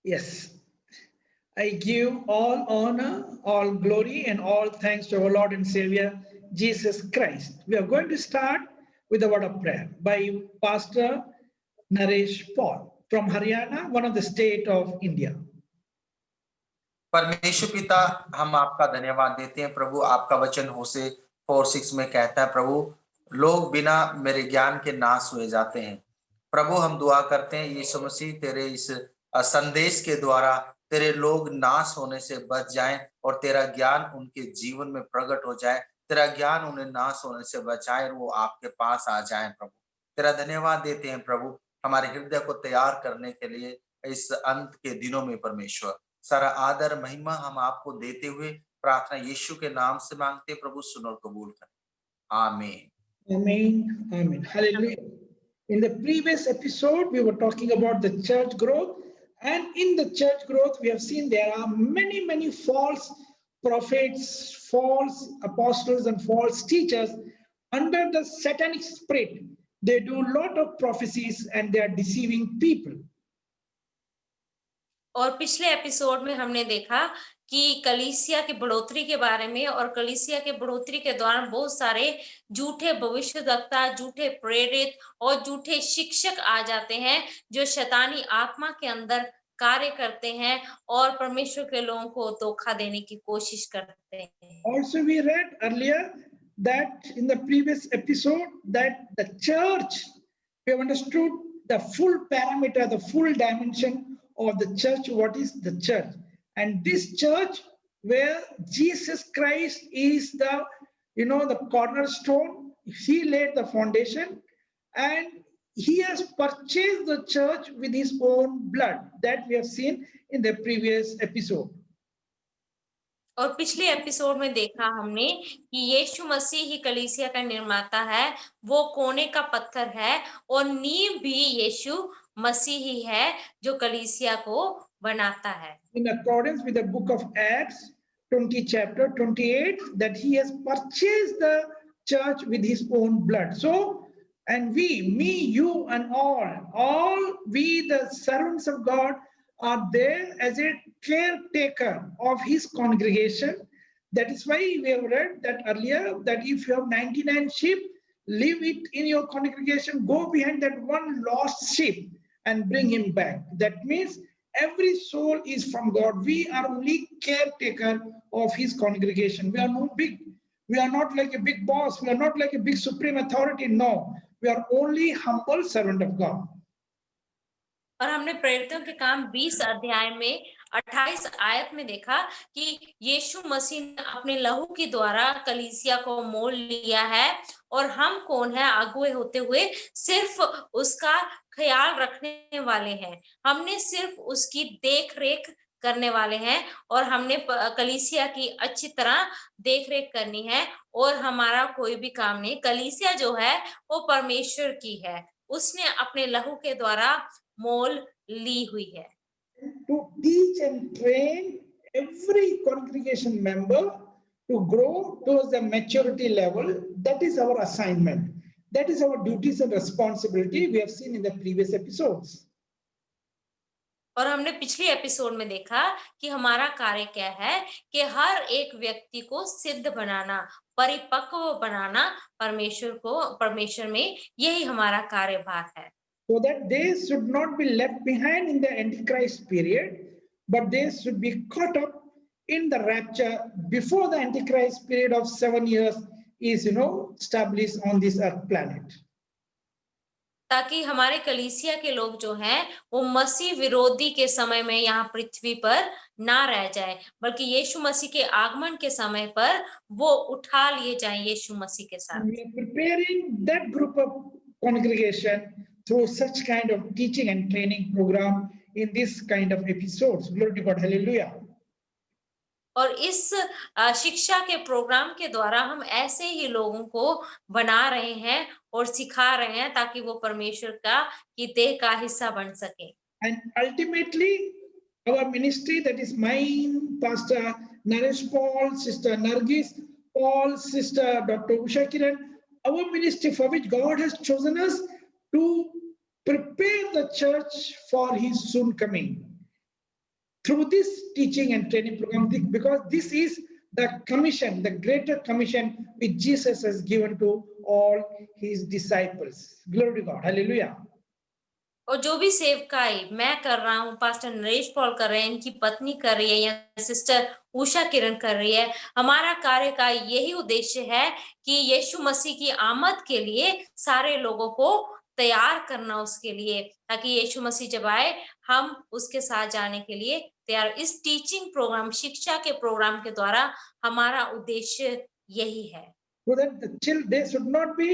Yes, I give all honor, all glory, and all thanks to our Lord and Savior, Jesus Christ. We are going to start with a word of prayer by Pastor Naresh Paul from Haryana, one of the state of India. परमेश्वर पिता, हम आपका धन्यवाद देते हैं प्रभु। आपका वचन होशे 4:6 में कहता है प्रभु, लोग बिना मेरे ज्ञान के नाश हुए जाते हैं। प्रभु, हम दुआ करते हैं यीशु मसीह तेरे इस संदेश के द्वारा तेरे लोग नाश होने से बच जाएं और तेरा ज्ञान उनके जीवन में प्रकट हो जाए। तेरा ज्ञान उन्हें नाश होने से बचाए और वो आपके पास आ जाएं। प्रभु, तेरा धन्यवाद देते हैं प्रभु, हमारे हृदय को तैयार करने के लिए इस अंत के दिनों में। परमेश्वर, सारा आदर महिमा हम आपको देते हुए प्रार्थना यीशु के नाम से मांगते, प्रभु सुन और कबूल करें। आमीन। Amen. Amen. Hallelujah. In the previous episode, we were talking about the church growth. And in the church growth, we have seen there are many, many false prophets, false apostles, and false teachers under the satanic spirit. They do a lot of prophecies and they are deceiving people. और पिछले episode में हमने देखा कि कलीसिया की बढ़ोतरी के बारे में, और कलीसिया के बढ़ोतरी के दौरान बहुत सारे झूठे भविष्यवक्ता, झूठे प्रेरित और झूठे शिक्षक आ जाते हैं जो शैतानी आत्मा के अंदर कार्य करते हैं और परमेश्वर के लोगों को धोखा देने की कोशिश करते हैं। Also, we read earlier that in the previous episode that the church, we have understood the full parameter, the full dimension of the church. What is the church? And this church where Jesus Christ is the, the cornerstone, he laid the foundation and he has purchased the church with his own blood. That we have seen in the previous episode. और पिछले episode में देखा हमने कि यीशु मसीह ही कलीसिया का निर्माता है, वो कोने का पत्थर है और नींव भी यीशु मसीह ही है जो कलीसिया को बनाता है। In accordance with the book of Acts 20 chapter 28, that he has purchased the church with his own blood. So, and we, me, you, and all we, the servants of God, are there as a caretaker of his congregation. That is why we have read that earlier, that if you have 99 sheep, leave it in your congregation, go behind that one lost sheep and bring him back. That means every soul is from God. We are only caretaker of his congregation. We are not like a big boss. We are not like a big supreme authority. No, we are only humble servant of God. और हमने प्रेरितों के काम 20 अध्याय में 28 आयत में देखा कि यीशु मसीह ने अपने लहू के द्वारा कलीसिया को मोल लिया है और हम कौन है, अगुवे होते हुए सिर्फ उसका ख्याल रखने वाले हैं। हमने सिर्फ उसकी देख रेख करने वाले हैं और हमने कलीसिया की अच्छी तरह देख रेख करनी है और हमारा कोई भी काम नहीं। कलीसिया जो है वो परमेश्वर की है, उसने अपने लहू के द्वारा मोल ली हुई है। To teach and train every congregation member to grow towards the maturity level, that is our assignment. That is our duties and responsibility. We have seen in the previous episodes. और हमने पिछले एपिसोड में देखा कि हमारा कार्य क्या है कि हर एक व्यक्ति को सिद्ध बनाना, परिपक्व बनाना परमेश्वर में, यही हमारा कार्यभार है। So that they should not be left behind in the Antichrist period, but they should be caught up in the rapture before the Antichrist period of 7 years is, established on this earth planet. ताकि हमारे कलीसिया के लोग जो हैं वो मसीह विरोधी के समय में यहाँ पृथ्वी पर ना रह जाए, बल्कि यीशु मसीह के आगमन के समय पर वो उठा लिए जाएं यीशु मसीह के साथ। We are preparing that group of congregation through such kind of teaching and training program in this kind of episodes. Glory to God. Hallelujah. और इस शिक्षा के प्रोग्राम के द्वारा हम ऐसे ही लोगों को बना रहे हैं और सिखा रहे हैं ताकि वो परमेश्वर की देह का हिस्सा बन सके। And ultimately, our ministry, that is mine, Pastor Naresh Paul, Sister Nargis Paul, Sister Dr. Usha Kiran, our ministry for which God has chosen us to prepare the church for his soon coming. through this teaching and training program, because this is the commission, the greater commission which Jesus has given to all his disciples. Glory to God. Hallelujah. और जो भी सेवकाई मैं कर रहा हूँ, pastor Naresh Paul कर रहे हैं, इनकी पत्नी कर रही है, या सिस्टर उषा किरण कर रही है, हमारा कार्य का यही उद्देश्य है कि यीशु मसीह की आमद के लिए सारे लोगों को तैयार करना उसके लिए, ताकि यीशु मसीह जब आए हम उसके साथ जाने के लिए तैयार। इस टीचिंग प्रोग्राम, शिक्षा के प्रोग्राम के द्वारा हमारा उद्देश्य यही है। So that the children, they should not be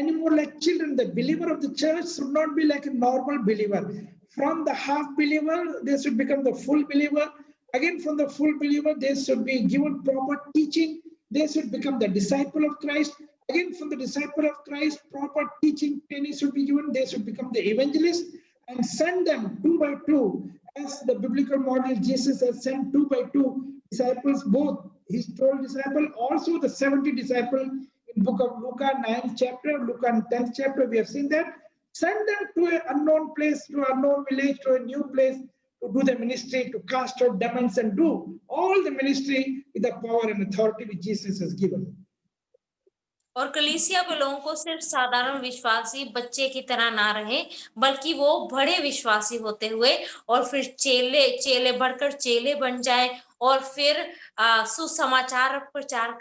anymore like children. The believer of the church should not be like a normal believer. From the half believer, they should become the full believer. Again, from the full believer, they should be given proper teaching. They should become the disciple of Christ. Again, from the disciple of Christ, proper teaching training should be given. They should become the evangelist and send them 2 by 2. As the biblical model, Jesus has sent 2 by 2 disciples, both his 12 disciples, also the 70 disciples in book of Luke 9th chapter, Luke 10th chapter, we have seen that. Send them to an unknown place, to an unknown village, to a new place, to do the ministry, to cast out demons and do all the ministry with the power and authority which Jesus has given. और कलीसिया के लोगों को सिर्फ साधारण विश्वासी बच्चे की तरह ना रहे, बल्कि वो बड़े विश्वासी होते हुए और फिर चेले बढ़कर चेले बन जाए, और फिर सुसमाचार प्रचार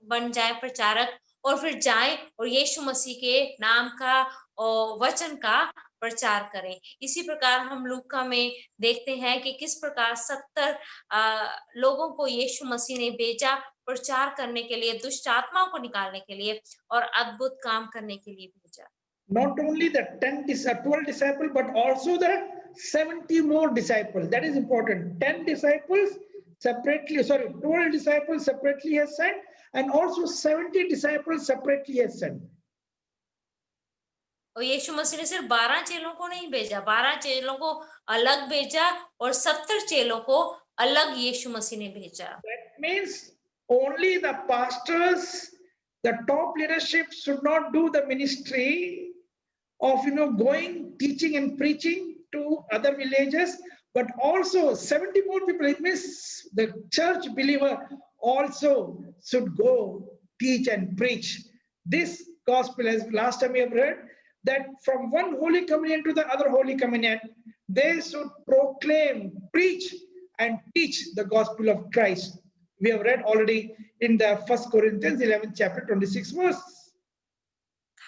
बन जाए प्रचारक, और फिर जाए और यीशु मसीह के नाम का और वचन का प्रचार करें। इसी प्रकार हम लूका में देखते हैं कि किस प्रकार 70 लोगों को यीशु मसीह ने भेजा प्रचार करने के लिए, दुष्ट आत्माओं को निकालने के लिए और अद्भुत काम करने के लिए भेजा। Not only the 12 disciples, but also the 70 more disciples. That is important. 10 disciples separately, 12 disciples separately has sent, and also 70 disciples separately has sent. और यीशु मसीह ने सिर्फ 12 चेलों को नहीं भेजा, 12 चेलों को अलग भेजा और 70 चेलों को अलग यीशु मसीह ने भेजा। That means only the pastors, the top leadership should not do the ministry of going, teaching and preaching to other villages, but also 70 more people. It means the church believer also should go teach and preach this gospel. As last time we have read, that from one Holy Communion to the other Holy Communion, they should proclaim, preach and teach the gospel of Christ. We have read already in the 1 Corinthians 11th chapter 26 verse.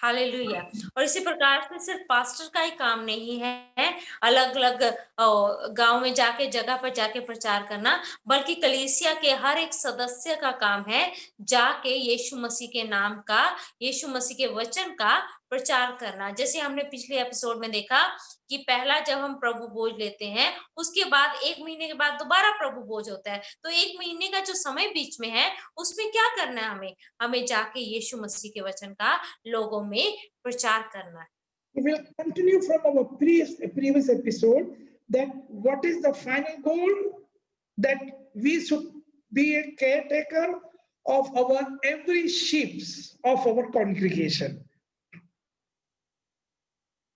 Hallelujah. और इसी प्रकार से सिर्फ pastor का ही काम नहीं है अलग अलग गांव में जाके, जगह पर जाके प्रचार करना, बल्कि कलीसिया के हर एक सदस्य का काम है जाके यीशु मसीह के नाम का, यीशु मसीह के वचन का प्रचार करना। जैसे हमने पिछले एपिसोड में देखा कि पहला जब हम प्रभु भोज लेते हैं, उसके बाद 1 महीने के बाद दोबारा प्रभु भोज होता है। तो 1 महीने का जो समय बीच में है, उसमें क्या करना है? हमें जाके यीशु मसीह के वचन का लोगों में प्रचार करना है। We will continue from our previous episode that what is the final goal, that we should be a caretaker of our every sheep of our congregation.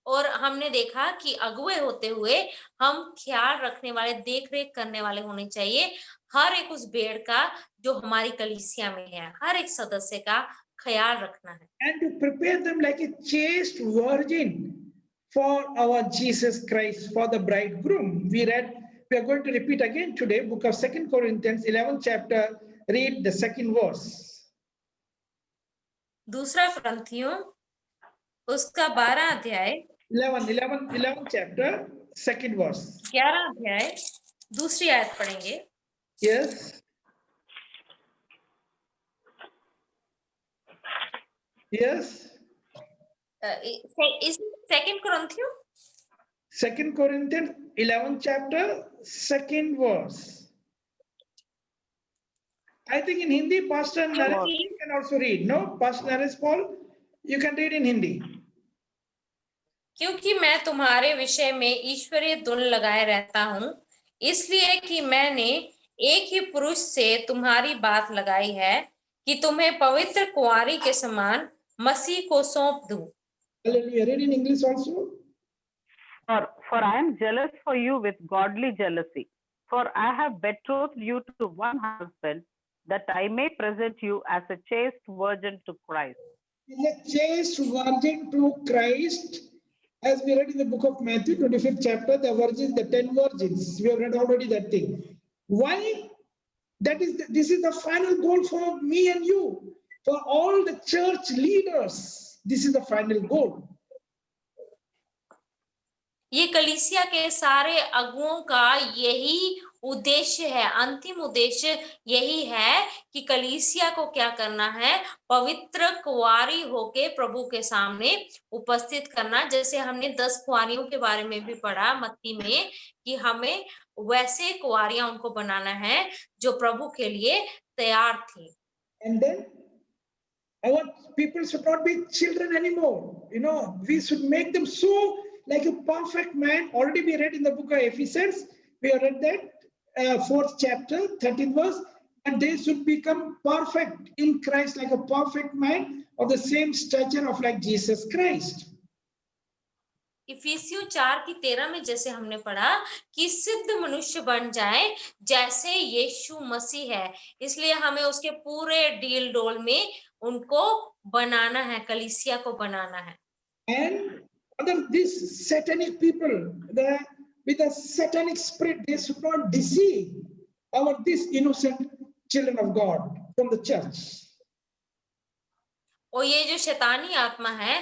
और हमने देखा कि अगुवे होते हुए हम ख्याल रखने वाले, देख रेख करने वाले होने चाहिए हर एक उस भेड़ का जो हमारी कलीसिया में है, हर एक सदस्य का ख्याल रखना है। And to prepare them like a chaste virgin for our Jesus Christ, for the bridegroom. We are going to repeat again today, book of 2 Corinthians 11th chapter, read the 2nd verse. दूसरा कुरिन्थियों उसका 12 अध्याय 11th chapter, 2nd verse. 11 अध्याय दूसरी आयत पढ़ेंगे। Yes. Yes. Is it 2 Corinthians? 2 Corinthians 11th chapter, 2nd verse. I think in Hindi, Pastor Naresh can also read. No, Pastor Naresh Paul, you can read in Hindi. क्योंकि मैं तुम्हारे विषय में ईश्वरीय धुन लगाए रहता हूँ, इसलिए कि मैंने एक ही पुरुष से तुम्हारी बात लगाई है कि तुम्हें पवित्र कुंवारी के समान मसीह को सौंप दूं। Hallelujah. Read in English also. For I am jealous for you with godly jealousy. For I have betrothed you to one husband, that I may present you as a chaste virgin to Christ. Is a chaste virgin to Christ, as we read in the book of Matthew, 25th chapter, the virgins, the 10 virgins. We have read already that thing. Why? This is the final goal for me and you, for all the church leaders. This is the final goal. ये कलीसिया के सारे अगुओं का यही उद्देश्य है, अंतिम उद्देश्य यही है कि कलीसिया को क्या करना है, पवित्र कुंवारी होके प्रभु के सामने उपस्थित करना। जैसे हमने 10 कुंवारियों के बारे में भी पढ़ा मत्ती में, कि हमें वैसे कुंवारियां उनको बनाना है जो प्रभु के लिए तैयार थी। And then our people should not be children anymore. You know, we should make them so like a perfect man. Already we read in the book of Ephesians, we have read that 4th chapter, 13th verse, and they should become perfect in Christ like a perfect man of the same stature of like Jesus Christ. इफिसियों 4:13 में जैसे हमने पढ़ा कि सिद्ध मनुष्य बन जाए जैसे यीशु मसीह है, इसलिए हमें उसके पूरे डील डोल में उनको बनाना है, कलीसिया को बनाना है। And other these satanic people, with a satanic spirit, they should not deceive these innocent children of God from the church. और ये जो शैतानी आत्मा है,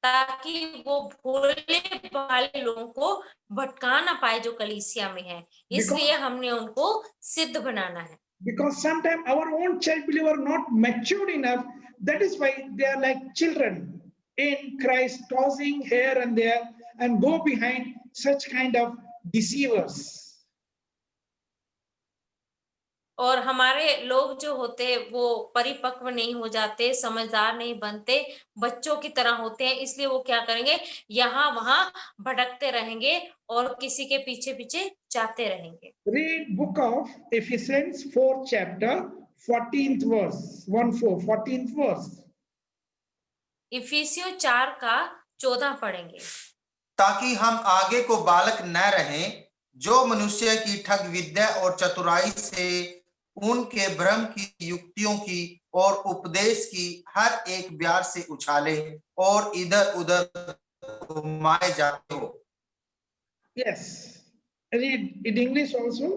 ताकि वो भोले भाले लोगों को भटका ना पाए जो कलीसिया में है, इसलिए हमने उनको सिद्ध बनाना है। Because sometimes our own church believer are not matured enough, that is why they are like children in Christ, tossing here and there and go behind such kind of deceivers. और हमारे लोग जो होते हैं वो परिपक्व नहीं हो जाते, समझदार नहीं बनते, बच्चों की तरह होते हैं, इसलिए वो क्या करेंगे, यहाँ वहां भटकते रहेंगे और किसी के पीछे पीछे जाते रहेंगे। Read book of Ephesians 4th chapter 14th verse 14th verse. इफिसियों 4:14 पढ़ेंगे। ताकि हम आगे को बालक न रहें, जो मनुष्य की ठग विद्या और चतुराई से उनके भ्रम की युक्तियों की और उपदेश की हर एक ब्यार से उछाले और इधर उधर घुमाए जाते हो। Yes, read in English also.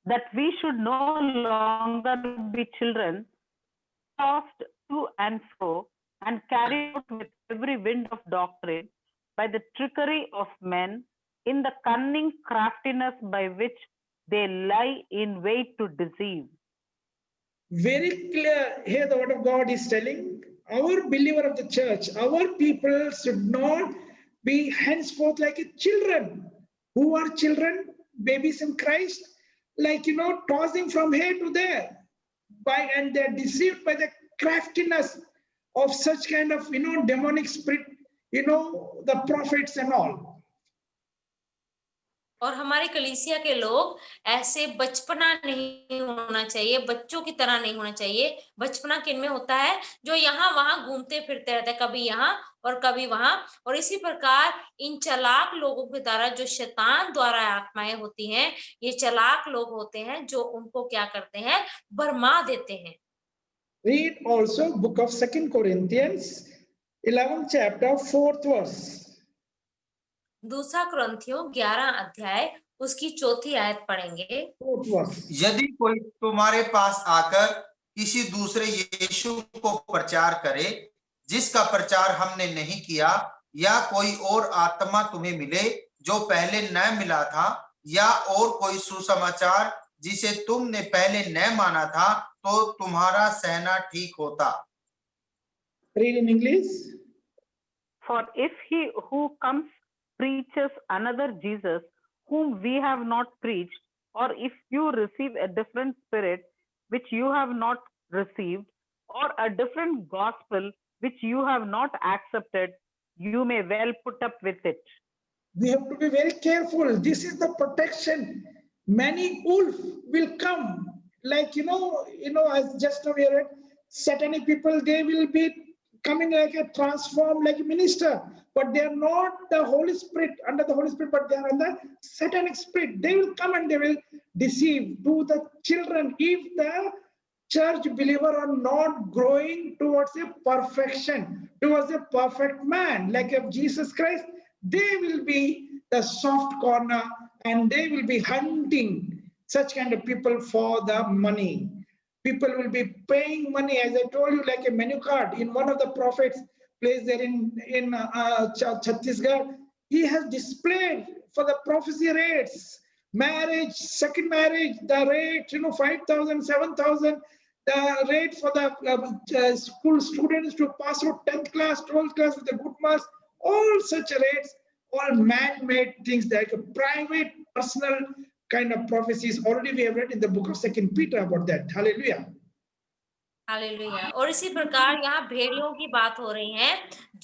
That we should no longer be children, tossed to and fro, and carried out with every wind of doctrine by the trickery of men, in the cunning craftiness by which they lie in wait to deceive. Very clear here the word of God is telling our believer of the church, our people should not be henceforth like children. Who are children? Babies in Christ, like, tossing from here to there, and they're deceived by the craftiness of such kind of, demonic spirit, the prophets and all. और हमारे कलीसिया के लोग ऐसे बचपना नहीं होना चाहिए, बच्चों की तरह नहीं होना चाहिए। बचपना किन में होता है, जो यहाँ वहां घूमते फिरते रहते हैं, कभी यहाँ और कभी वहां, और इसी प्रकार इन चालाक लोगों के द्वारा, जो शैतान द्वारा आत्माएं होती हैं, ये चालाक लोग होते हैं जो उनको क्या करते हैं, भरमा देते हैं। Read also book of 2 Corinthians 11th chapter 4th verse. दूसरा कुरिन्थियों 11 अध्याय उसकी 4थी आयत पढ़ेंगे। यदि कोई तुम्हारे पास आकर किसी दूसरे यीशु को प्रचार करे जिसका प्रचार हमने नहीं किया, या कोई और आत्मा तुम्हें मिले जो पहले न मिला था, या और कोई सुसमाचार जिसे तुमने पहले न माना था, तो तुम्हारा सहना ठीक होता। Read in English. For if he who comes preaches another Jesus whom we have not preached, or if you receive a different spirit which you have not received, or a different gospel which you have not accepted, you may well put up with it. We have to be very careful. This is the protection. Many wolf will come, like, as just now we read, satanic people, they will be coming like a transformed like a minister, but they are not the Holy Spirit, under the Holy Spirit, but they are under satanic spirit. They will come and they will deceive to the children. If the church believer are not growing towards a perfection, towards a perfect man like of Jesus Christ, they will be the soft corner and they will be hunting such kind of people for the money. People will be paying money, as I told you, like a menu card. In one of the prophets place there in Chhattisgarh, he has displayed for the prophecy rates, marriage, second marriage, the rate, 5,000, 7,000, the rate for the school students to pass out 10th class, 12th class with a good marks, all such rates, all man-made things like a private, personal kind of prophecies. Already we have read in the book of 2 Peter about that. Hallelujah. Hallelujah. और इसी प्रकार यहाँ भेड़ियों की बात हो रही है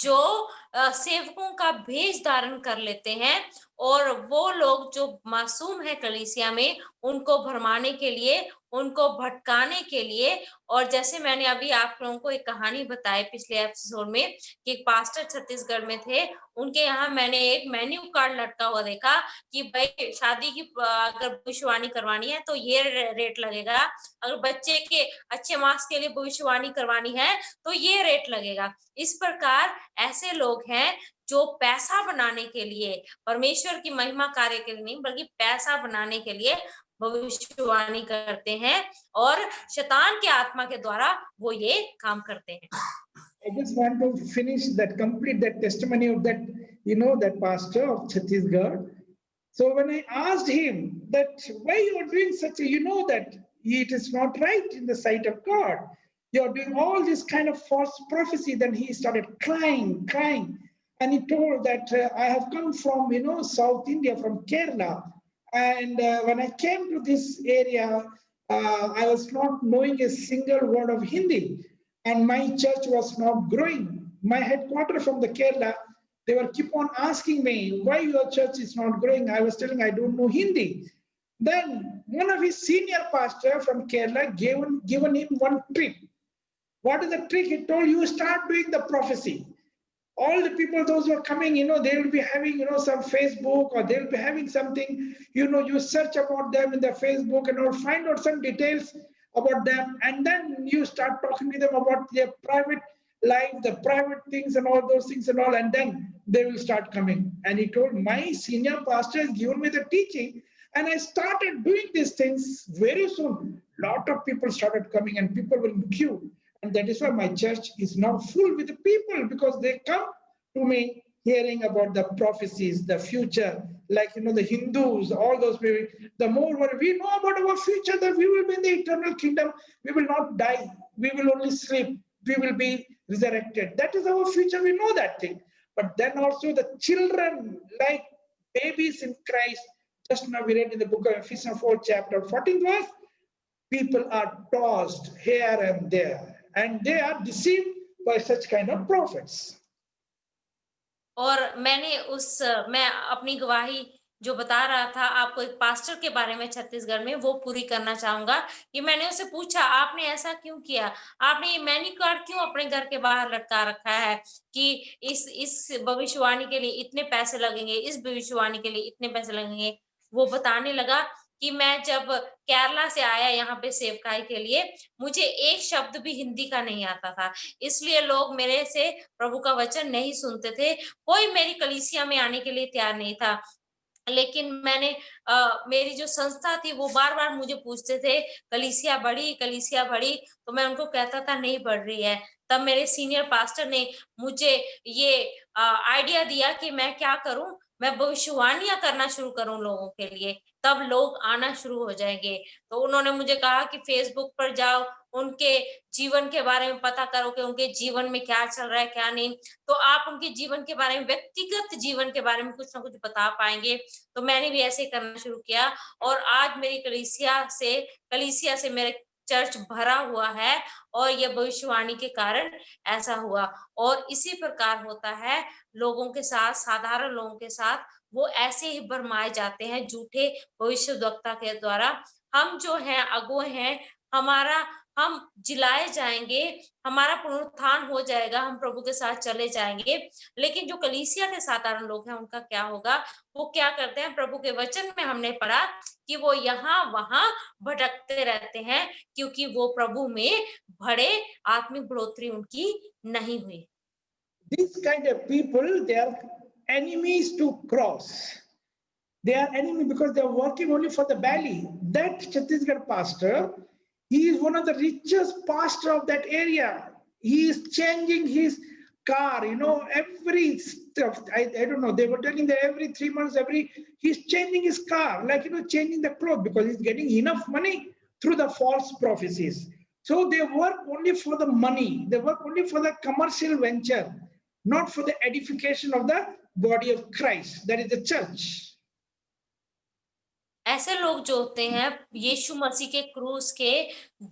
जो सेवकों का भेष धारण कर लेते हैं, और वो लोग जो मासूम है कलीसिया में, उनको भरमाने के लिए, उनको भटकाने के लिए। और जैसे मैंने अभी आप लोगों को एक कहानी बताई पिछले एपिसोड में कि एक पास्टर छत्तीसगढ़ में थे, उनके यहाँ मैंने एक मेन्यू कार्ड लटका हुआ देखा कि भाई शादी की अगर भविष्यवाणी करवानी है तो ये रेट लगेगा, अगर बच्चे के अच्छे मार्क्स के लिए भविष्यवाणी करवानी है तो ये रेट लगेगा। इस प्रकार ऐसे लोग हैं जो पैसा बनाने के लिए, परमेश्वर की महिमा कार्य के लिए नहीं बल्कि पैसा बनाने के लिए भविष्यवाणी करते हैं, और शैतान के आत्मा के द्वारा वो ये काम करते हैं। I just want to finish that, complete that testimony of that, that pastor of Chhattisgarh. So when I asked him that why you are doing such a, that it is not right in the sight of God, you are doing all this kind of false prophecy, then he started crying. And he told that I have come from, South India, from Kerala. And when I came to this area, I was not knowing a single word of Hindi. And my church was not growing. My headquarters from the Kerala, they were keep on asking me, why your church is not growing? I was telling I don't know Hindi. Then one of his senior pastor from Kerala given him one trick. What is the trick? He told you start doing the prophecy. All the people, those who are coming, they will be having, some Facebook, or they will be having something, you search about them in the Facebook and all, find out some details about them. And then you start talking to them about their private life, the private things and all those things and all. And then they will start coming. And he told, my senior pastor has given me the teaching. And I started doing these things very soon. A lot of people started coming and people will queue. And that is why my church is now full with the people, because they come to me hearing about the prophecies, the future, like, the Hindus, all those people. The more we know about our future, that we will be in the eternal kingdom. We will not die. We will only sleep. We will be resurrected. That is our future. We know that thing. But then also the children, like babies in Christ, just now we read in the book of Ephesians 4, chapter 14 verse, people are tossed here and there. And they are deceived by such kind of prophets. और मैं अपनी गवाही जो बता रहा था आपको एक पास्टर के बारे में छत्तीसगढ़ में, वो पूरी करना चाहूंगा कि मैंने उसे पूछा, आपने ऐसा क्यों किया? आपने ये मेन्यू कार्ड क्यों अपने घर के बाहर लटका रखा है कि इस भविष्यवाणी के लिए इतने पैसे लगेंगे, इस भविष्यवाणी के लिए इतने पैसे लगेंगे? वो बताने लगा कि मैं जब केरला से आया यहाँ पे सेवकाई के लिए, मुझे एक शब्द भी हिंदी का नहीं आता था, इसलिए लोग मेरे से प्रभु का वचन नहीं सुनते थे। कोई मेरी कलीसिया में आने के लिए तैयार नहीं था। लेकिन मैंने मेरी जो संस्था थी वो बार-बार मुझे पूछते थे, कलीसिया बढ़ी, तो मैं उनको कहता था नहीं बढ़ रही है। तब मेरे सीनियर पास्टर ने मुझे ये आइडिया दिया कि मैं क्या करूं, मैं भविष्यवाणियां करना शुरू करूं लोगों के लिए, तब लोग आना शुरू हो जाएंगे। तो उन्होंने मुझे कहा कि फेसबुक पर जाओ, उनके जीवन के बारे में पता करो कि उनके जीवन में क्या चल रहा है क्या नहीं, तो आप उनके जीवन के बारे में, व्यक्तिगत जीवन के बारे में कुछ ना कुछ बता पाएंगे। तो मैंने भी ऐसे करना शुरू किया, और आज मेरी कलीसिया से मेरे चर्च भरा हुआ है, और यह भविष्यवाणी के कारण ऐसा हुआ। और इसी प्रकार होता है लोगों के साथ, साधारण लोगों के साथ, वो ऐसे ही भरमाए जाते हैं झूठे भविष्यद्वक्ता के द्वारा। हम जो हैं अगुए हैं, हम जिलाए जाएंगे, हमारा पुनरुत्थान हो जाएगा, हम प्रभु के साथ चले जाएंगे। लेकिन जो कलीसिया के साधारण लोग हैं उनका क्या होगा? वो क्या करते हैं? प्रभु के वचन में हमने पढ़ा कि वो यहाँ वहां भटकते रहते हैं, क्योंकि वो प्रभु में बड़े आत्मिक बढ़ोतरी उनकी नहीं हुई। These kind of people, they are enemies to cross. They are enemy because they are working only for the belly. That Chhattisgarh pastor, he is one of the richest pastor of that area. He is changing his car, every stuff. I don't know. They were telling that every 3 months, he's changing his car, like, changing the clothes because he's getting enough money through the false prophecies. So they work only for the money. They work only for the commercial venture, not for the edification of the body of Christ. That is the church. ऐसे लोग जो होते हैं यीशु मसीह के क्रूस के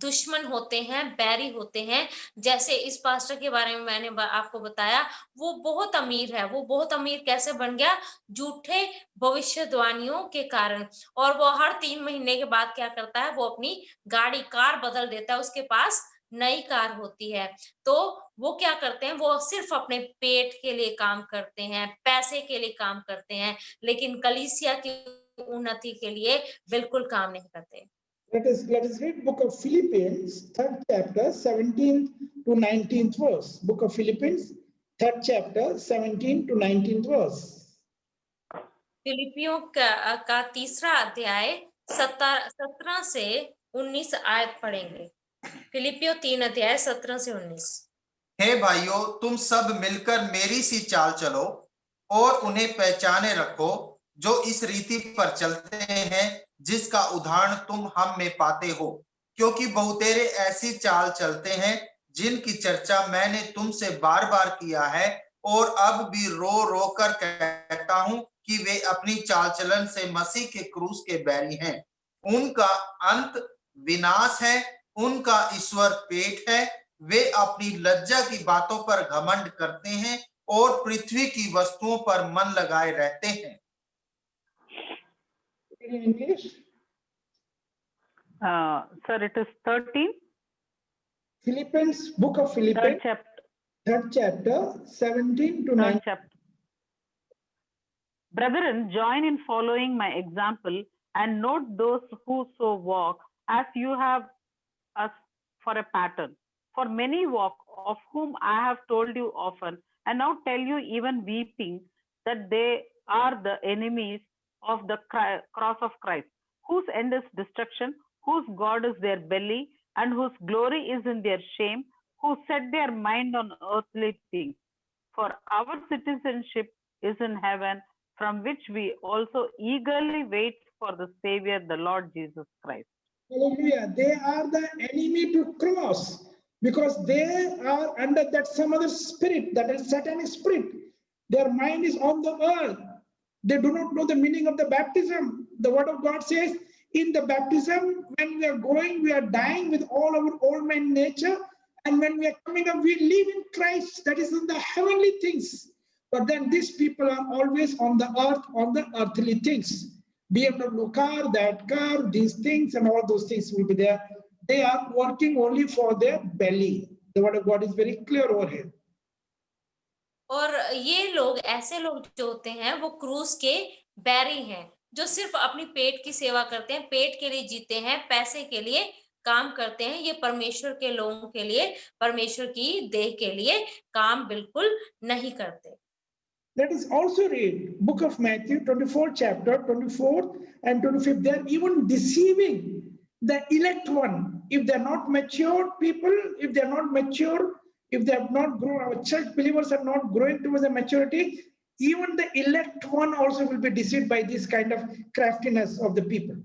दुश्मन होते हैं, बैरी होते हैं। जैसे इस पास्टर के बारे में मैंने आपको बताया, वो बहुत अमीर है। वो बहुत अमीर कैसे बन गया? झूठे भविष्यवाणियों के कारण। और वो हर 3 महीने के बाद क्या करता है? वो अपनी कार बदल देता है। उसके पास नई कार होती है। तो वो क्या करते हैं? वो सिर्फ अपने पेट के लिए काम करते हैं, पैसे के लिए काम करते हैं, लेकिन कलीसिया की उन्नति के लिए बिल्कुल काम नहीं करते। Let us read book of Philippians, 3rd chapter, 17th to 19th verse. Book of Philippians, 3rd chapter, 17th to 19th verse. फिलिपियों का 3रा अध्याय 17 से 19 आयत पढ़ेंगे। फिलिपियों 3 अध्याय 17 से 19। हे भाइयों, तुम सब मिलकर मेरी सी चाल चलो और उन्हें पहचाने रखो जो इस रीति पर चलते हैं जिसका उदाहरण तुम हम में पाते हो, क्योंकि बहुतेरे ऐसी चाल चलते हैं जिनकी चर्चा मैंने तुमसे बार बार किया है और अब भी रो रो कर कहता हूं कि वे अपनी चाल चलन से मसीह के क्रूस के बैरी हैं। उनका अंत विनाश है, उनका ईश्वर पेट है। वे अपनी लज्जा की बातों पर घमंड करते हैं और पृथ्वी की वस्तुओं पर मन लगाए रहते हैं। In English? Sir, it is 13. Philippians, book of Philippians, 3rd chapter, 17 to 19. Chapter. Brethren, join in following my example and note those who so walk as you have us for a pattern. For many walk, of whom I have told you often, and now tell you even weeping, that they are the enemies of the cross of Christ, whose end is destruction, whose God is their belly, and whose glory is in their shame, who set their mind on earthly things. For our citizenship is in heaven, from which we also eagerly wait for the Savior, the Lord Jesus Christ. Hallelujah. They are the enemy to cross because they are under that some other spirit, that is satanic spirit. Their mind is on the earth. They do not know the meaning of the baptism. The word of God says, in the baptism, when we are going, we are dying with all our old man nature. And when we are coming up, we live in Christ, that is in the heavenly things. But then these people are always on the earth, on the earthly things. BMW car, that car, these things, and all those things will be there. They are working only for their belly. The word of God is very clear over here. और ये लोग, ऐसे लोग जो होते हैं, वो क्रूस के बैरी हैं, जो सिर्फ अपनी पेट की सेवा करते हैं, पेट के लिए जीते हैं, पैसे के लिए काम करते हैं। ये परमेश्वर के लोगों के लिए, परमेश्वर की देह के लिए काम बिल्कुल नहीं करते। Let us also read book of Matthew, 24th chapter, 24th and 25th. They are even deceiving the elect one. If they are not mature people, if they are not mature, if they have not grown, our church believers are not growing towards the maturity, even the elect one also will be deceived by this kind of craftiness of the people.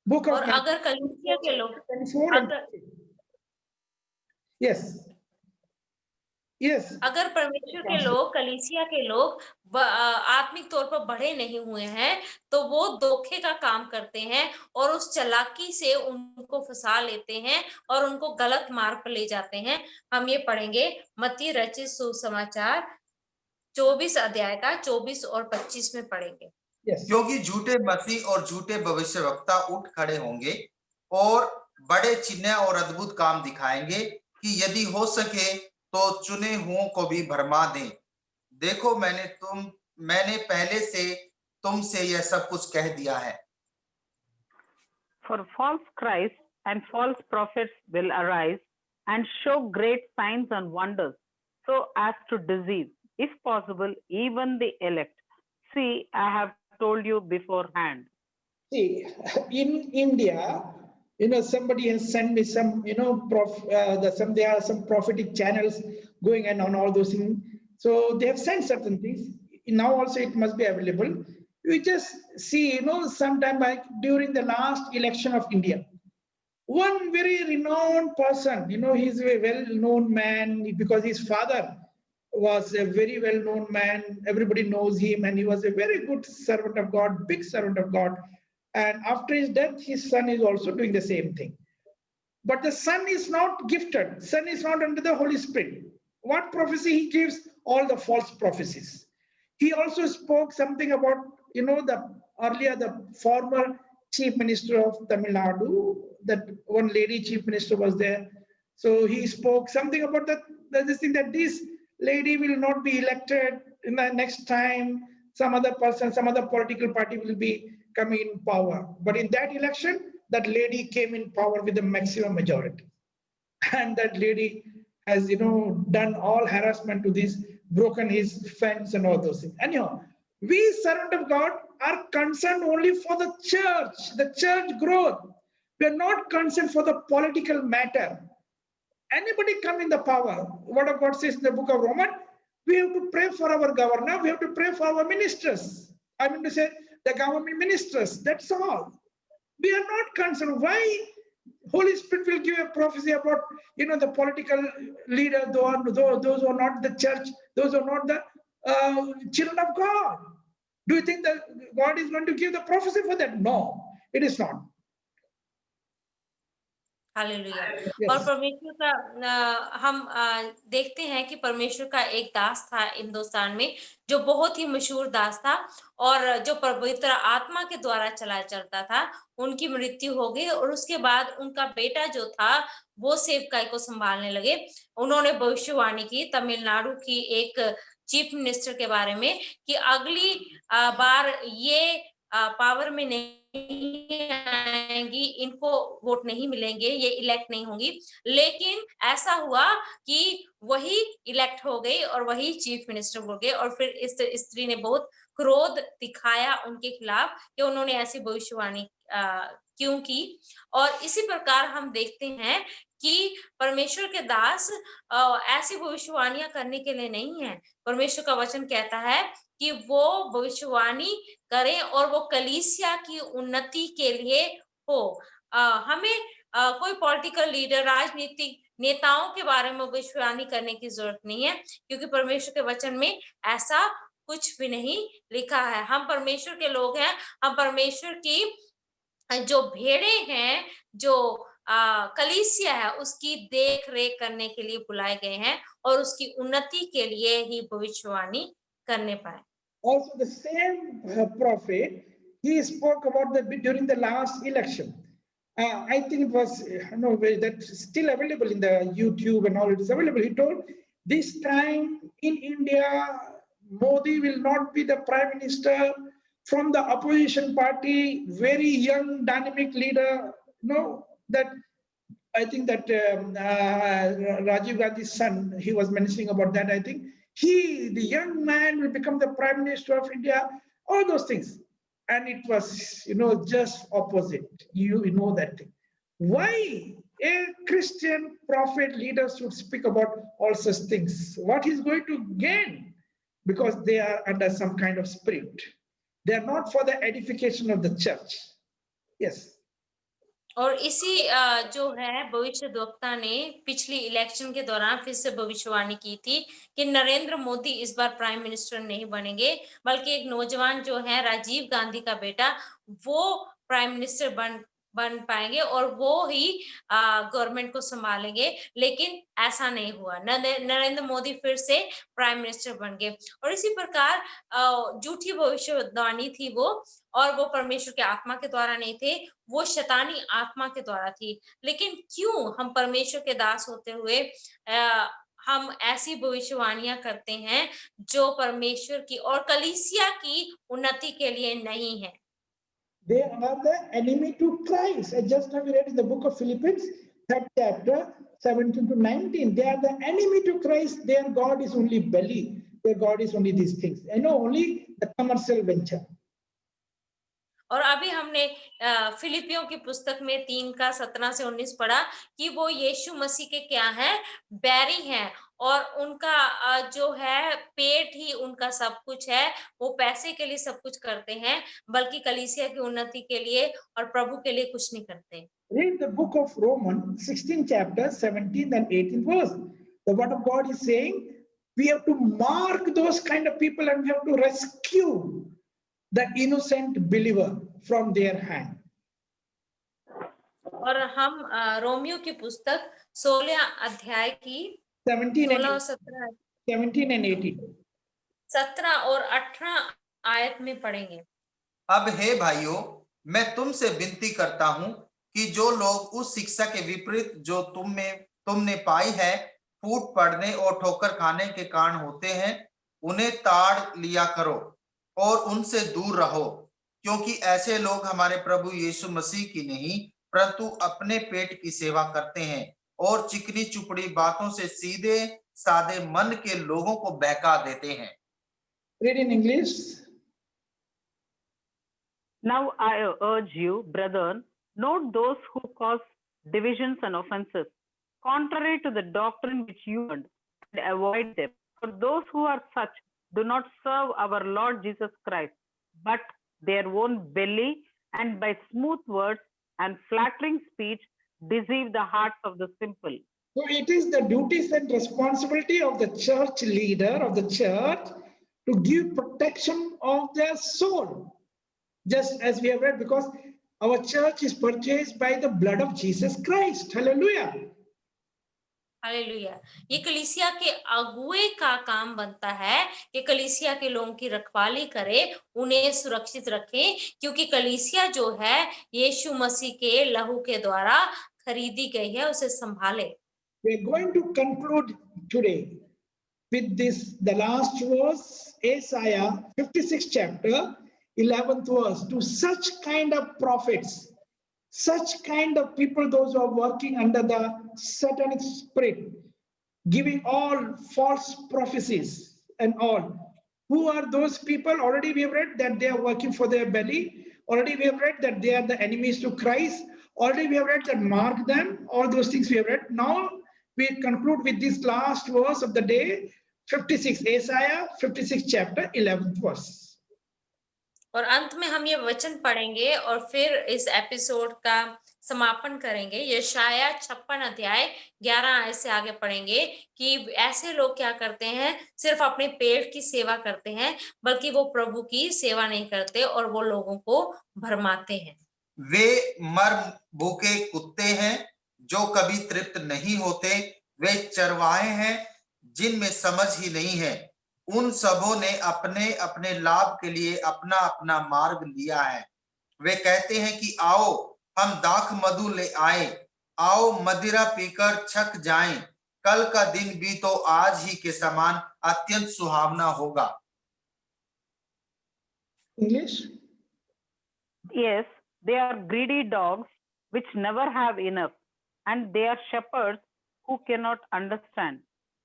Book of और अगर कलीसिया के लोग 24 and yes, अगर परमेश्वर के लोग, कलीसिया के लोग आत्मिक तौर पर बढ़े नहीं हुए हैं, तो वो धोखे का काम करते हैं और उस चालाकी से उनको फंसा लेते हैं और उनको गलत मार्ग पर ले जाते हैं। हम ये पढ़ेंगे मत्ती रचित सुसमाचार 24 अध्याय का 24 और 25 में पढ़ेंगे। क्योंकि झूठे मसीह और झूठे भविष्यवक्ता उठ खड़े होंगे और बड़े चिन्ह और अद्भुत काम दिखाएंगे कि यदि हो सके तो चुने हुओं को भी भरमा दें। देखो मैंने पहले से तुमसे यह सब कुछ कह दिया है। For false Christs and false prophets will arise and show great signs and wonders, so as to deceive, if possible, even the elect. See, I have told you beforehand. See, in India, somebody has sent me some, there are some prophetic channels going on all those things. So they have sent certain things. Now also it must be available. We just see, sometime like during the last election of India, one very renowned person, he's a well-known man because his father was a very well-known man. Everybody knows him, and he was a very good servant of God, big servant of God. And after his death, his son is also doing the same thing. But the son is not gifted. Son is not under the Holy Spirit. What prophecy he gives? All the false prophecies. He also spoke something about, the former chief minister of Tamil Nadu, that one lady chief minister was there. So he spoke something about this thing, that this lady will not be elected in the next time. Some other person, some other political party will be coming in power. But in that election, that lady came in power with the maximum majority. And that lady has, done all harassment to this, broken his fence and all those things. Anyhow, we servant of God are concerned only for the church growth. We are not concerned for the political matter. Anybody come in the power, what of God says in the book of Romans, we have to pray for our governor, we have to pray for our ministers. I mean to say, the government ministers, that's all. We are not concerned. Why Holy Spirit will give a prophecy about, the political leader, those who are not the church, those who are not the children of God. Do you think that God is going to give the prophecy for that? No, it is not. Hallelujah. Yes. और परमेश्वर का हम देखते हैं कि परमेश्वर का एक दास था हिंदुस्तान में जो बहुत ही मशहूर दास था और जो पवित्र आत्मा के द्वारा चला चलता था। उनकी मृत्यु हो गई और उसके बाद उनका बेटा जो था वो सेवकाई को संभालने लगे। उन्होंने भविष्यवाणी की तमिलनाडु की एक चीफ मिनिस्टर के बारे में कि अगली बार ये पावर में नहीं आएंगी, इनको वोट नहीं मिलेंगे, ये इलेक्ट नहीं होंगी। लेकिन ऐसा हुआ कि वही इलेक्ट हो गई और वही चीफ मिनिस्टर हो गए और फिर इस स्त्री ने बहुत क्रोध दिखाया उनके खिलाफ कि उन्होंने ऐसी भविष्यवाणी क्यों की। और इसी प्रकार हम देखते हैं कि परमेश्वर के दास ऐसी भविष्यवाणियां करने के लिए नहीं है। परमेश्वर का वचन कहता है कि वो भविष्यवाणी करें और वो कलीसिया की उन्नति के लिए हो। हमें कोई पॉलिटिकल लीडर, राजनीतिक नेताओं के बारे में भविष्यवाणी करने की जरूरत नहीं है, क्योंकि परमेश्वर के वचन में ऐसा कुछ भी नहीं लिखा है। हम परमेश्वर के लोग हैं, हम परमेश्वर की जो भेड़े हैं, जो कलीसिया है, उसकी देख रेख करने के लिए बुलाए गए हैं और उसकी उन्नति के लिए ही भविष्यवाणी करने पाए। Also, the same prophet, he spoke about during the last election. I think it was, that's still available in the YouTube and all, it is available. He told, this time in India, Modi will not be the prime minister. From the opposition party, very young, dynamic leader, that I think that Rajiv Gandhi's son, he was mentioning about that, I think. The young man will become the prime minister of India, all those things. And it was, just opposite. You know that thing. Why a Christian prophet leader should speak about all such things? What he's going to gain? Because they are under some kind of spirit. They are not for the edification of the church. Yes. और इसी जो है भविष्यद्वक्ता ने पिछली election के दौरान फिर से भविष्यवाणी की थी कि नरेंद्र मोदी इस बार प्राइम मिनिस्टर नहीं बनेंगे, बल्कि एक नौजवान जो है राजीव गांधी का बेटा, वो प्राइम मिनिस्टर बन पाएंगे और वो ही गवर्नमेंट को संभालेंगे, लेकिन ऐसा नहीं हुआ। नरेंद्र मोदी फिर से प्राइम मिनिस्टर बन गए और इसी प्रकार झूठी भविष्यवाणी थी वो, और वो परमेश्वर के आत्मा के द्वारा नहीं थे, वो शैतानी आत्मा के द्वारा थी। लेकिन क्यों हम परमेश्वर के दास होते हुए हम ऐसी भविष्यवाणियां करते हैं जो परमेश्वर की और कलीसिया की उन्नति के लिए नहीं है? They are the enemy to Christ. I just now we read in the book of Philippians, 3rd chapter, 17 to 19. They are the enemy to Christ. Their God is only belly. Their God is only these things. I know only the commercial venture. और अभी हमने फिलिपियों की पुस्तक में 3 का 17 से 19 पढ़ा कि वो यीशु मसीह के क्या है, बैरी हैं, और उनका जो है पेट ही उनका सब कुछ है। वो पैसे के लिए सब कुछ करते हैं, बल्कि कलीसिया की उन्नति के लिए और प्रभु के लिए कुछ नहीं करते। Read the book of Romans, 16 chapter, 17 and 18 verse. The word of God is saying we have to mark those kind of people and we have to rescue the innocent believer from their hand. और हम Romeo की पुस्तक 16 अध्याय की 17 and 18. 17 और 18 आयत में पढ़ेंगे। अब हे भाइयों, मैं तुमसे विनती करता हूं कि जो लोग उस शिक्षा के विपरीत जो तुमने पाई है, फूट पड़ने और ठोकर खाने के कारण होते हैं, उन्हें ताड़ लिया करो और उनसे दूर रहो, क्योंकि ऐसे लोग हमारे प्रभु यीशु मसीह की नहीं परंतु अपने पेट की सेवा करते हैं और चिकनी चुपड़ी बातों से सीधे सादे मन के लोगों को बहका देते हैं। Read in English. Now I urge you, brethren, note those who cause divisions and offenses, contrary to the doctrine which you learned, and avoid them. For those who are such do not serve our Lord Jesus Christ, but their own belly, and by smooth words and flattering speech deceive the hearts of the simple. So it is the duties and responsibility of the church leader of the church to give protection of their soul. Just as we have read, because our church is purchased by the blood of Jesus Christ. Hallelujah. Hallelujah. ये कलीसिया के अगुए का काम बनता है कि कलीसिया के लोगों की रखवाली करे, उन्हें सुरक्षित रखें, क्योंकि कलीसिया जो है यीशु मसीह के लहू के द्वारा खरीदी गई है, उसे संभाले। We are going to conclude today with this, the last verse, Isaiah 56 chapter, 11th verse. To such kind of prophets, such kind of people, those who are working under the satanic spirit, giving all false prophecies and all. Who are those people? Already we have read that they are working for their belly. Already we have read that they are the enemies to Christ. Already we have read that mark them. All those things we have read. Now we conclude with this last verse of the day, 56, Isaiah 56 chapter, 11th verse. और अंत में हम ये वचन पढ़ेंगे और फिर इस एपिसोड का समापन करेंगे। यशाया 56 अध्याय 11 आयत से आगे पढ़ेंगे कि ऐसे लोग क्या करते हैं, सिर्फ अपने पेट की सेवा करते हैं, बल्कि वो प्रभु की सेवा नहीं करते और वो लोगों को भरमाते हैं। वे मर भूखे कुत्ते हैं जो कभी तृप्त नहीं होते, वे चरवाहे हैं जिनमें समझ ही नहीं है। उन सबों ने अपने अपने लाभ के लिए अपना अपना मार्ग लिया है। वे कहते हैं कि आओ हम दाख मधु ले आए, आओ मदिरा पीकर छक जाएं, कल का दिन भी तो आज ही के समान अत्यंत सुहावना होगा। English? Yes, they are greedy dogs which never have enough, and they are shepherds who cannot understand.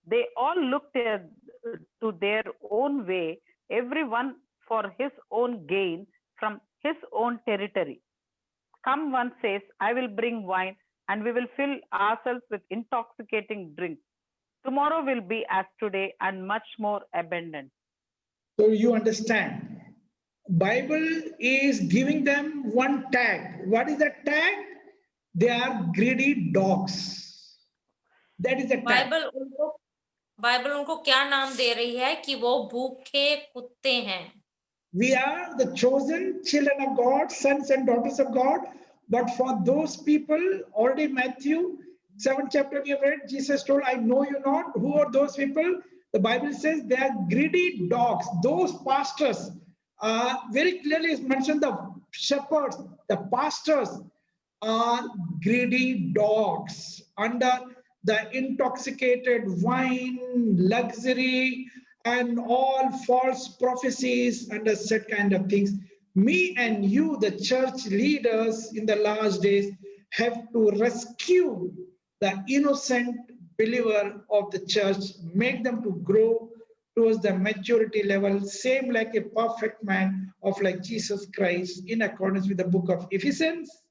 They all look to their own way, everyone for his own gain from his own territory. Come, one says, I will bring wine, and we will fill ourselves with intoxicating drink. Tomorrow will be as today, and much more abundant. So you understand, Bible is giving them one tag. What is that tag? They are greedy dogs. That is the tag. Bible उनको क्या नाम दे रही है कि वो भूखे कुत्ते हैं। We are the chosen children of God, sons and daughters of God, But for those people, already Matthew 7th chapter we have read, Jesus told, I know you not. Who are those people? The Bible says they are greedy dogs. Those pastors, very clearly is mentioned the shepherds, the pastors are greedy dogs under the intoxicated wine, luxury, and all false prophecies and such kind of things. Me and you, the church leaders in the last days, have to rescue the innocent believer of the church, make them to grow towards the maturity level, same like a perfect man of like Jesus Christ, in accordance with the book of Ephesians,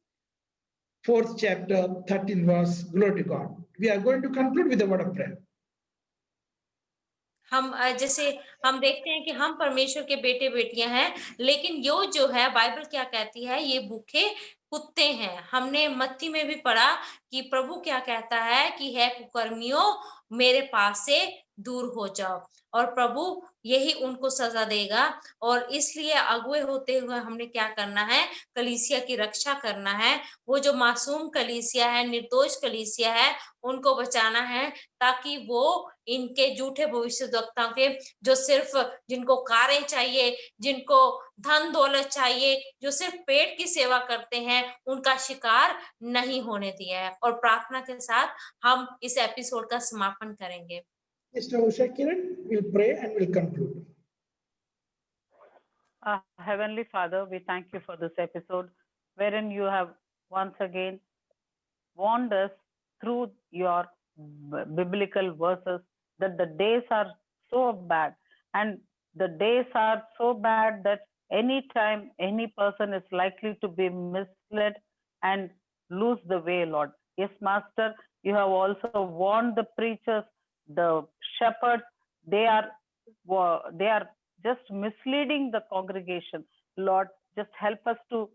4th chapter, 13 verse. Glory to God. We are going to conclude with the word of prayer. हम जैसे हम देखते हैं कि हम परमेश्वर के बेटे बेटियां हैं, लेकिन जो है बाइबल क्या कहती है, ये भूखे कुत्ते हैं। हमने मत्ती में भी पढ़ा कि प्रभु क्या कहता है कि है कुकर्मियों, मेरे पास से दूर हो जाओ, और प्रभु यही उनको सजा देगा। और इसलिए अगुए होते हुए हमने क्या करना है, कलीसिया की रक्षा करना है। वो जो मासूम कलीसिया है, निर्दोष कलीसिया है, उनको बचाना है, ताकि वो इनके झूठे भविष्यद्वक्ताओं के, जो सिर्फ जिनको कारें चाहिए, जिनको धन दौलत चाहिए, जो सिर्फ पेट की सेवा करते हैं, उनका शिकार नहीं होने दिया है। और प्रार्थना के साथ हम इस एपिसोड का समापन करेंगे। Mr. Usha Kiran will pray and will conclude. Heavenly Father, we thank you for this episode wherein you have once again warned us through your biblical verses that the days are so bad, and the days are so bad that anytime any person is likely to be misled and lose the way, Lord. Yes, Master, you have also warned the preachers, the shepherds, they are just misleading the congregation. Lord, just help us to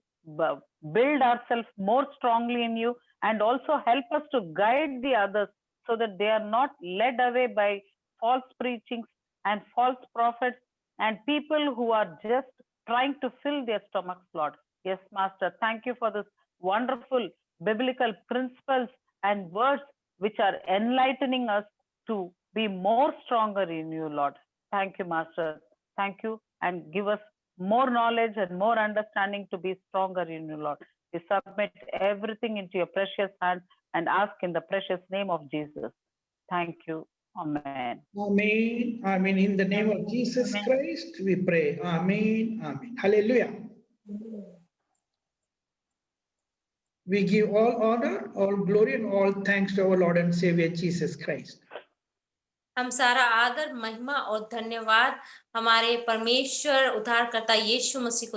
build ourselves more strongly in you, and also help us to guide the others so that they are not led away by false preachings and false prophets and people who are just trying to fill their stomachs, Lord. Yes, Master, thank you for this wonderful biblical principles and words which are enlightening us to be more stronger in you, Lord. Thank you, Master. Thank you, and give us more knowledge and more understanding to be stronger in you, Lord. We submit everything into your precious hands and ask in the precious name of Jesus. Thank you. Amen. Amen. Amen. In the name of Jesus Amen. Christ, we pray. Amen. Amen. Hallelujah. We give all honor, all glory, and all thanks to our Lord and Savior Jesus Christ. हम सारा आदर, महिमा और धन्यवाद हमारे परमेश्वर उद्धारकर्ता यीशु मसीह को